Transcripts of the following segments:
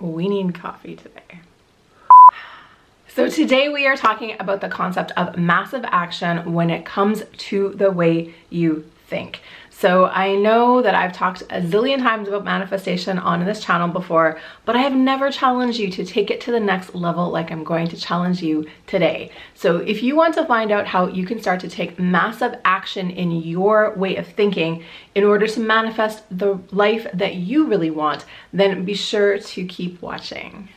we need coffee today. So today we are talking about the concept of massive action when it comes to the way you think. So I know that I've talked a zillion times about manifestation on this channel before, but I have never challenged you to take it to the next level like I'm going to challenge you today. So if you want to find out how you can start to take massive action in your way of thinking in order to manifest the life that you really want, then be sure to keep watching.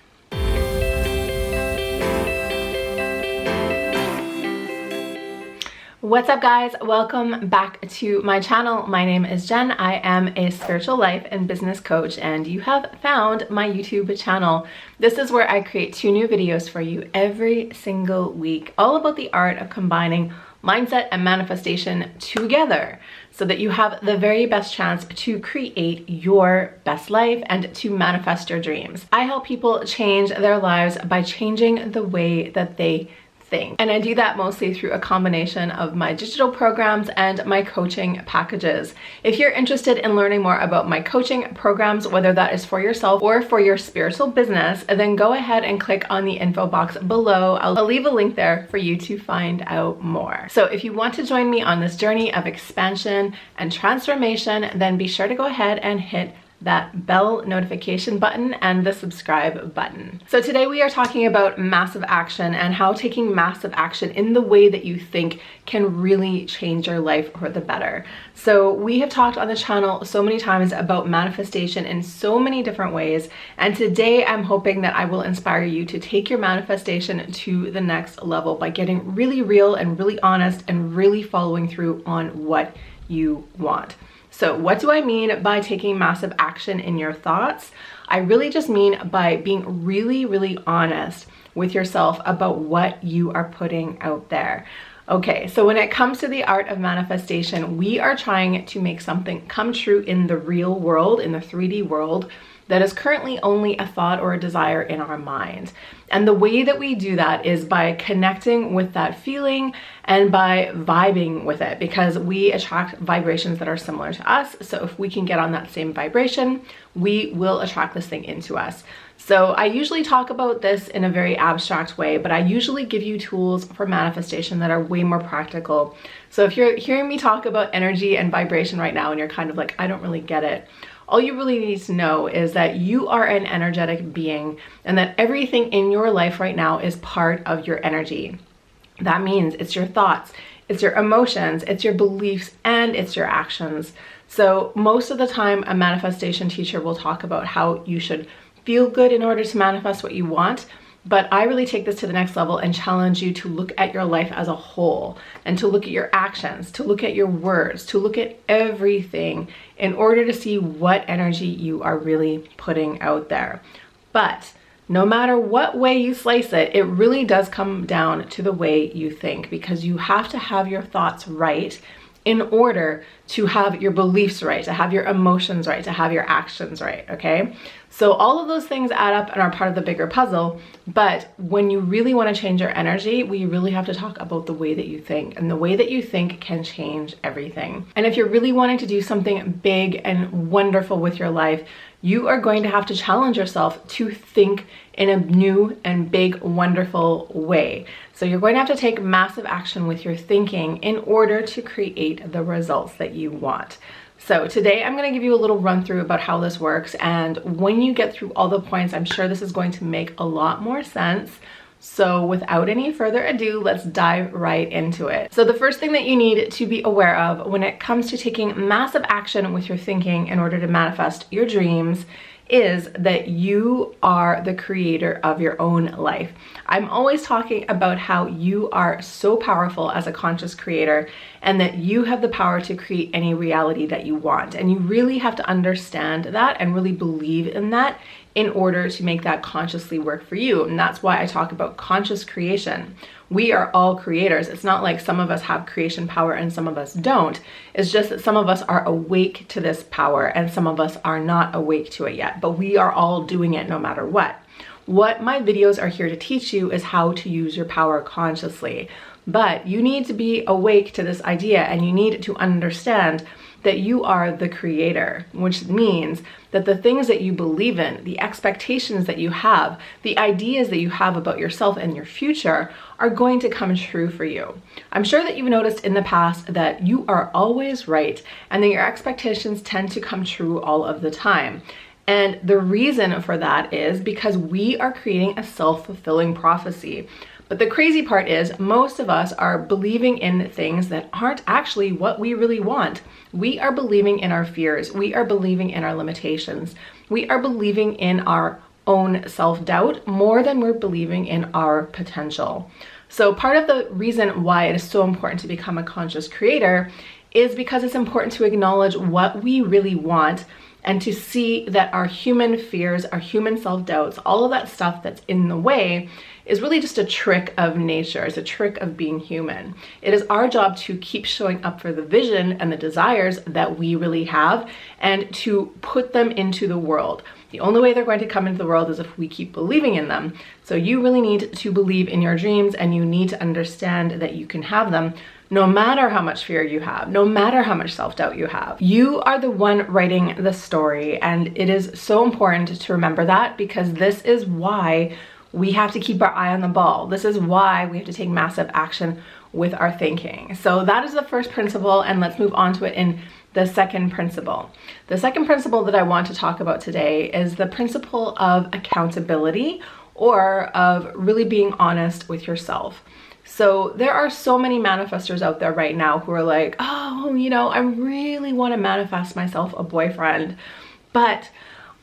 What's up guys? Welcome back to my channel. My name is Jen. I am a spiritual life and business coach, and you have found my YouTube channel. This is where I create 2 new videos for you every single week, all about the art of combining mindset and manifestation together so that you have the very best chance to create your best life and to manifest your dreams. I help people change their lives by changing the way that they think. And I do that mostly through a combination of my digital programs and my coaching packages. If you're interested in learning more about my coaching programs, whether that is for yourself or for your spiritual business, then go ahead and click on the info box below. I'll leave a link there for you to find out more. So if you want to join me on this journey of expansion and transformation, then be sure to go ahead and hit that bell notification button and the subscribe button. So today we are talking about massive action and how taking massive action in the way that you think can really change your life for the better. So we have talked on the channel so many times about manifestation in so many different ways, and today I'm hoping that I will inspire you to take your manifestation to the next level by getting really real and really honest and really following through on what you want. So what do I mean by taking massive action in your thoughts? I really just mean by being really honest with yourself about what you are putting out there. Okay, so when it comes to the art of manifestation, we are trying to make something come true in the real world, in the 3D world, that is currently only a thought or a desire in our mind. And the way that we do that is by connecting with that feeling and by vibing with it, because we attract vibrations that are similar to us. So if we can get on that same vibration, we will attract this thing into us. So I usually talk about this in a very abstract way, but I usually give you tools for manifestation that are way more practical. So if you're hearing me talk about energy and vibration right now and you're kind of like, I don't really get it, all you really need to know is that you are an energetic being and that everything in your life right now is part of your energy. That means it's your thoughts, it's your emotions, it's your beliefs, and it's your actions. So most of the time, a manifestation teacher will talk about how you should feel good in order to manifest what you want. But I really take this to the next level and challenge you to look at your life as a whole and to look at your actions, to look at your words, to look at everything in order to see what energy you are really putting out there. But no matter what way you slice it, it really does come down to the way you think, because you have to have your thoughts right in order to have your beliefs right, to have your emotions right, to have your actions right, okay? So all of those things add up and are part of the bigger puzzle, but when you really want to change your energy, we really have to talk about the way that you think, and the way that you think can change everything. And if you're really wanting to do something big and wonderful with your life, you are going to have to challenge yourself to think in a new and big, wonderful way. So you're going to have to take massive action with your thinking in order to create the results that you want. So today I'm going to give you a little run through about how this works, and when you get through all the points, I'm sure this is going to make a lot more sense. So without any further ado, let's dive right into it. So the first thing that you need to be aware of when it comes to taking massive action with your thinking in order to manifest your dreams is that you are the creator of your own life. I'm always talking about how you are so powerful as a conscious creator and that you have the power to create any reality that you want. And you really have to understand that and really believe in that in order to make that consciously work for you. And that's why I talk about conscious creation. We are all creators. It's not like some of us have creation power and some of us don't. It's just that some of us are awake to this power and some of us are not awake to it yet, but we are all doing it no matter what. What my videos are here to teach you is how to use your power consciously. But you need to be awake to this idea, and you need to understand that you are the creator, which means that the things that you believe in, the expectations that you have, the ideas that you have about yourself and your future are going to come true for you. I'm sure that you've noticed in the past that you are always right and that your expectations tend to come true all of the time. And the reason for that is because we are creating a self-fulfilling prophecy. But the crazy part is most of us are believing in things that aren't actually what we really want. We are believing in our fears. We are believing in our limitations. We are believing in our own self-doubt more than we're believing in our potential. So part of the reason why it is so important to become a conscious creator is because it's important to acknowledge what we really want and to see that our human fears, our human self-doubts, all of that stuff that's in the way is really just a trick of nature. It's a trick of being human. It is our job to keep showing up for the vision and the desires that we really have and to put them into the world. The only way they're going to come into the world is if we keep believing in them. So you really need to believe in your dreams, and you need to understand that you can have them no matter how much fear you have, no matter how much self-doubt you have. You are the one writing the story, and it is so important to remember that, because this is why we have to keep our eye on the ball. This is why we have to take massive action with our thinking. So that is the first principle, and let's move on to it in the second principle. The second principle that I want to talk about today is the principle of accountability, or of really being honest with yourself. So there are so many manifestors out there right now who are like, oh, you know, I really want to manifest myself a boyfriend, but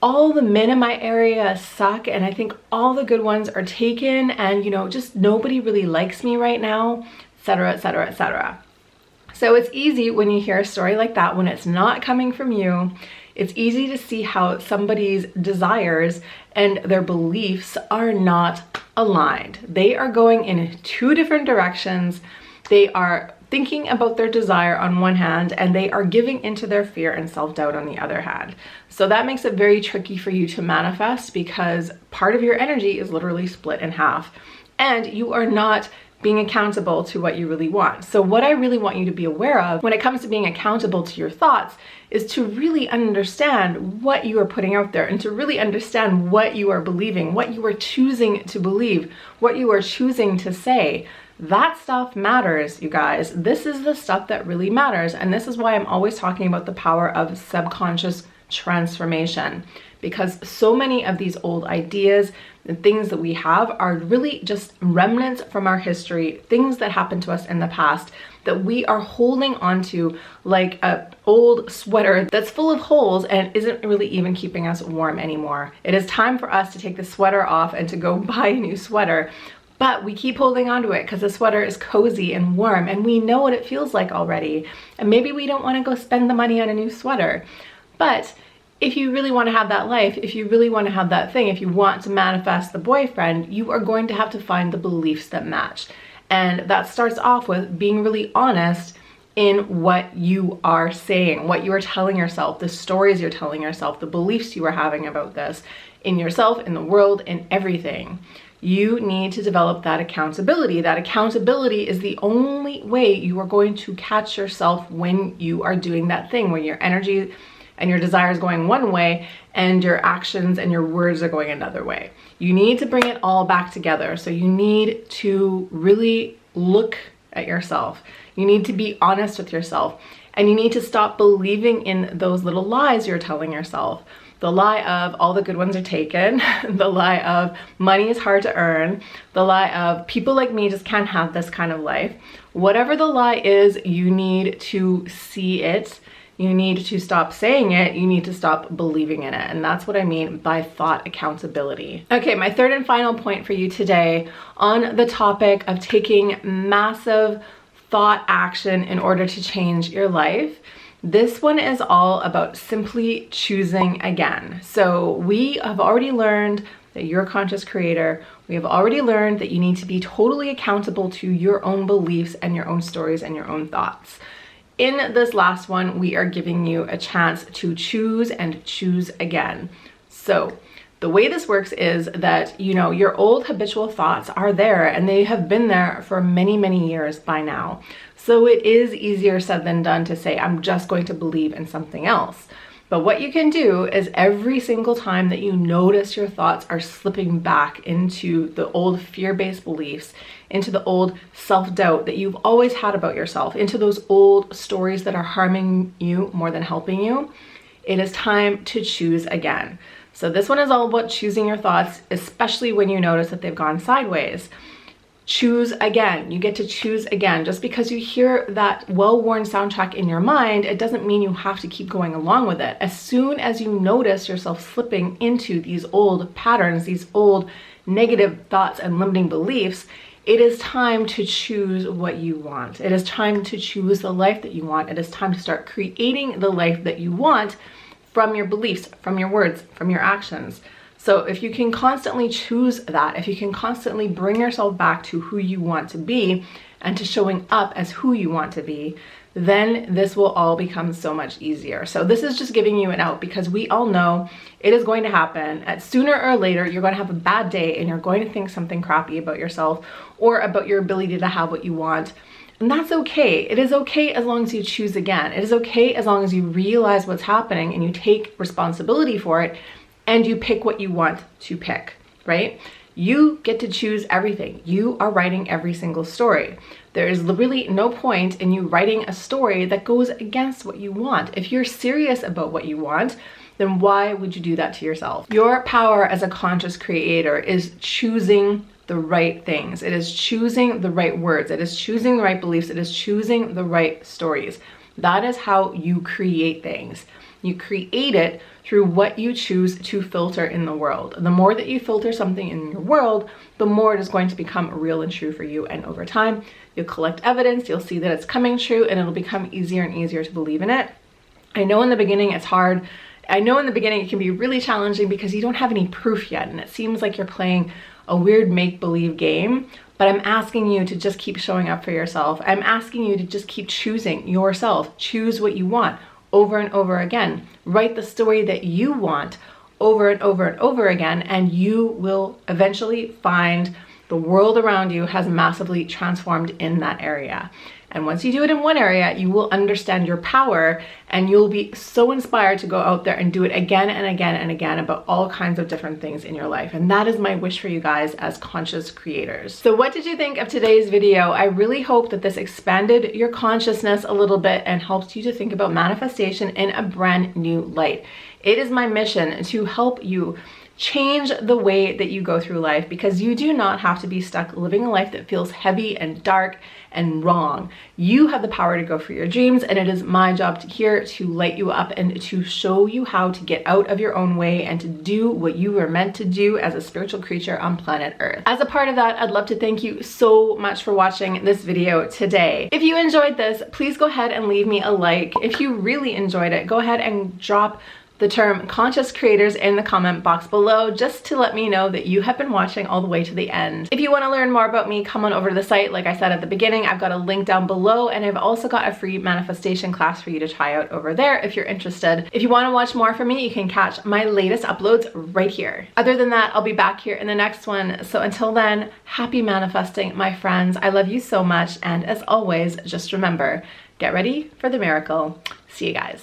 all the men in my area suck, and I think all the good ones are taken, and you know, just nobody really likes me right now, etc., etc., etc. So it's easy when you hear a story like that, when it's not coming from you, it's easy to see how somebody's desires and their beliefs are not aligned. They are going in two different directions. They are thinking about their desire on one hand, and they are giving into their fear and self-doubt on the other hand. So that makes it very tricky for you to manifest, because part of your energy is literally split in half, and you are not being accountable to what you really want. So what I really want you to be aware of when it comes to being accountable to your thoughts is to really understand what you are putting out there, and to really understand what you are believing, what you are choosing to believe, what you are choosing to say. That stuff matters, you guys. This is the stuff that really matters. And this is why I'm always talking about the power of subconscious transformation, because so many of these old ideas and things that we have are really just remnants from our history, things that happened to us in the past that we are holding onto like an old sweater that's full of holes and isn't really even keeping us warm anymore. It is time for us to take the sweater off and to go buy a new sweater. But we keep holding on to it because the sweater is cozy and warm, and we know what it feels like already. And maybe we don't want to go spend the money on a new sweater. But if you really want to have that life, if you really want to have that thing, if you want to manifest the boyfriend, you are going to have to find the beliefs that match. And that starts off with being really honest in what you are saying, what you are telling yourself, the stories you're telling yourself, the beliefs you are having about this, in yourself, in the world, in everything. You need to develop that accountability. That accountability is the only way you are going to catch yourself when you are doing that thing, when your energy and your desire is going one way and your actions and your words are going another way. You need to bring it all back together. So you need to really look at yourself. You need to be honest with yourself, and you need to stop believing in those little lies you're telling yourself. The lie of all the good ones are taken, the lie of money is hard to earn, the lie of people like me just can't have this kind of life. Whatever the lie is, you need to see it. You need to stop saying it. You need to stop believing in it. And that's what I mean by thought accountability. Okay, my third and final point for you today on the topic of taking massive thought action in order to change your life. This one is all about simply choosing again. So we have already learned that you're a conscious creator. We have already learned that you need to be totally accountable to your own beliefs and your own stories and your own thoughts. In this last one, we are giving you a chance to choose and choose again. So The way this works is that, you know, your old habitual thoughts are there and they have been there for many, many years by now. So it is easier said than done to say, I'm just going to believe in something else. But what you can do is every single time that you notice your thoughts are slipping back into the old fear-based beliefs, into the old self-doubt that you've always had about yourself, into those old stories that are harming you more than helping you, it is time to choose again. So this one is all about choosing your thoughts, especially when you notice that they've gone sideways. Choose again. You get to choose again. Just because you hear that well-worn soundtrack in your mind, it doesn't mean you have to keep going along with it. As soon as you notice yourself slipping into these old patterns, these old negative thoughts and limiting beliefs, it is time to choose what you want. It is time to choose the life that you want. It is time to start creating the life that you want from your beliefs, from your words, from your actions. So if you can constantly choose that, if you can constantly bring yourself back to who you want to be and to showing up as who you want to be, then this will all become so much easier. So this is just giving you an out because we all know it is going to happen. Sooner or later, you're going to have a bad day and you're going to think something crappy about yourself or about your ability to have what you want. And that's okay. It is okay as long as you choose again. It is okay as long as you realize what's happening and you take responsibility for it and you pick what you want to pick, right? You get to choose everything. You are writing every single story. There is really no point in you writing a story that goes against what you want. If you're serious about what you want, then why would you do that to yourself? Your power as a conscious creator is choosing the right things. It is choosing the right words. It is choosing the right beliefs. It is choosing the right stories. That is how you create things. You create it through what you choose to filter in the world. The more that you filter something in your world, the more it is going to become real and true for you. And over time, you'll collect evidence, you'll see that it's coming true, and it'll become easier and easier to believe in it. I know in the beginning it's hard. I know in the beginning it can be really challenging because you don't have any proof yet, and it seems like you're playing a weird make-believe game, but I'm asking you to just keep showing up for yourself. I'm asking you to just keep choosing yourself. Choose what you want over and over again. Write the story that you want over and over and over again, and you will eventually find the world around you has massively transformed in that area. And once you do it in one area, you will understand your power and you'll be so inspired to go out there and do it again and again and again about all kinds of different things in your life. And that is my wish for you guys as conscious creators. So what did you think of today's video? I really hope that this expanded your consciousness a little bit and helped you to think about manifestation in a brand new light. It is my mission to help you change the way that you go through life, because you do not have to be stuck living a life that feels heavy and dark and wrong. You have the power to go for your dreams, and it is my job here to light you up and to show you how to get out of your own way and to do what you were meant to do as a spiritual creature on planet Earth. As a part of that, I'd love to thank you so much for watching this video today. If you enjoyed this, please go ahead and leave me a like. If you really enjoyed it, go ahead and drop the term conscious creators in the comment box below, just to let me know that you have been watching all the way to the end. If you want to learn more about me, come on over to the site. Like I said at the beginning, I've got a link down below, and I've also got a free manifestation class for you to try out over there if you're interested. If you want to watch more from me, you can catch my latest uploads right here. Other than that, I'll be back here in the next one. So until then, happy manifesting, my friends. I love you so much, and as always, just remember, get ready for the miracle. See you guys.